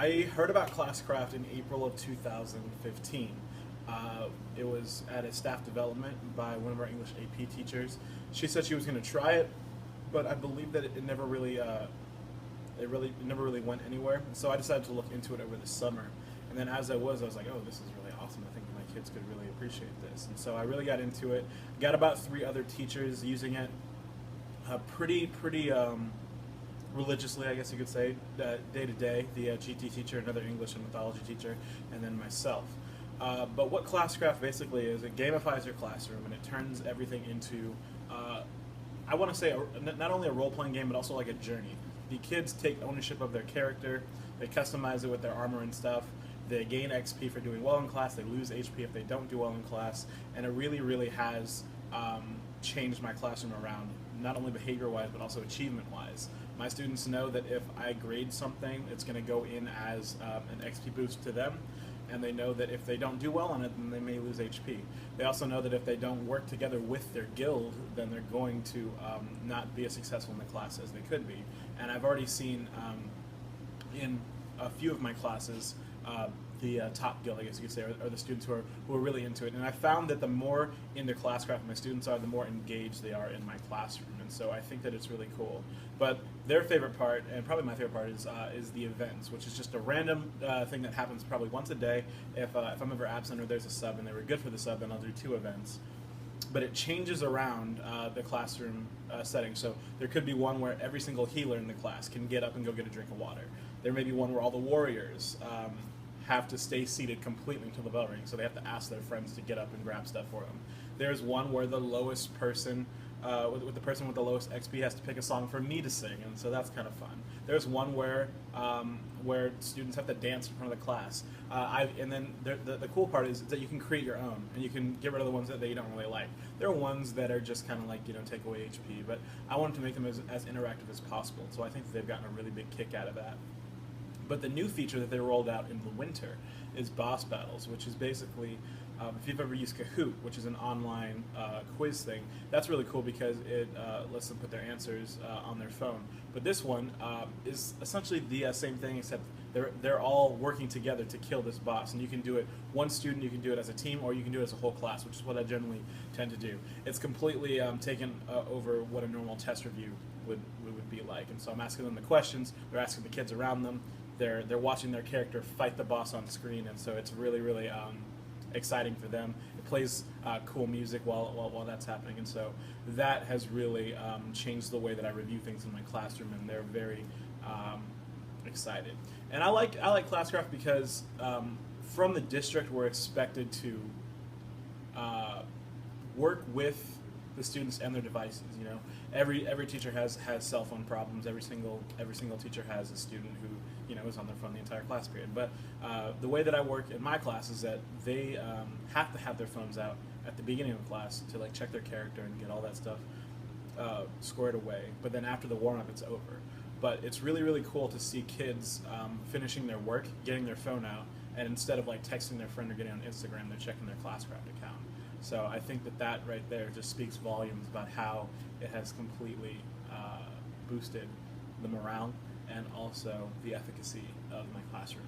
I heard about ClassCraft in April of 2015. It was at a staff development by one of our English AP teachers. She said she was going to try it, but I believe that it never really, it never really went anywhere. And so I decided to look into it over the summer. And then as I was like, oh, this is really awesome. I think my kids could really appreciate this. And so I really got into it. Got about 3 other teachers using it, pretty religiously, I guess you could say, day to day. The GT teacher, another English and mythology teacher, and then myself. But what ClassCraft basically is, it gamifies your classroom and it turns everything into, I want to say, not only a role-playing game, but also like a journey. The kids take ownership of their character, they customize it with their armor and stuff, they gain XP for doing well in class, they lose HP if they don't do well in class, and it really, really has changed my classroom around, not only behavior-wise, but also achievement-wise. My students know that if I grade something, it's going to go in as an XP boost to them, and they know that if they don't do well on it, then they may lose HP. They also know that if they don't work together with their guild, then they're going to not be as successful in the class as they could be. And I've already seen in a few of my classes, the top guild, I guess you could say, are the students who are really into it. And I found that the more into ClassCraft my students are, the more engaged they are in my classroom. And so I think that it's really cool. But their favorite part, and probably my favorite part, is the events, which is just a random thing that happens probably once a day. If I'm ever absent or there's a sub and they were good for the sub, then I'll do 2 events. But it changes around the classroom setting. So there could be one where every single healer in the class can get up and go get a drink of water. There may be one where all the warriors have to stay seated completely until the bell rings, so they have to ask their friends to get up and grab stuff for them. There's one where the lowest person, with the person with the lowest XP, has to pick a song for me to sing, and so that's kind of fun. There's one where students have to dance in front of the class. And then the cool part is that you can create your own, and you can get rid of the ones that you don't really like. There are ones that are just kind of like, take away HP, but I wanted to make them as interactive as possible, so I think that they've gotten a really big kick out of that. But the new feature that they rolled out in the winter is boss battles, which is basically, if you've ever used Kahoot, which is an online quiz thing, that's really cool because it lets them put their answers on their phone. But this one is essentially the same thing, except they're all working together to kill this boss. And you can do it one student, you can do it as a team, or you can do it as a whole class, which is what I generally tend to do. It's completely taken over what a normal test review would be like. And so I'm asking them the questions, they're asking the kids around them, they're watching their character fight the boss on screen, and so it's really, really exciting for them. It plays cool music while that's happening, and so that has really changed the way that I review things in my classroom, and they're very excited. And I like ClassCraft because from the district we're expected to work with the students and their devices. Every teacher has cell phone problems. Every single teacher has a student who is on their phone the entire class period. But the way that I work in my class is that they have to have their phones out at the beginning of the class to check their character and get all that stuff squared away. But then after the warm up, it's over. But it's really, really cool to see kids finishing their work, getting their phone out, and instead of texting their friend or getting on Instagram, they're checking their ClassCraft account. So I think that right there just speaks volumes about how it has completely boosted the morale and also the efficacy of my classroom.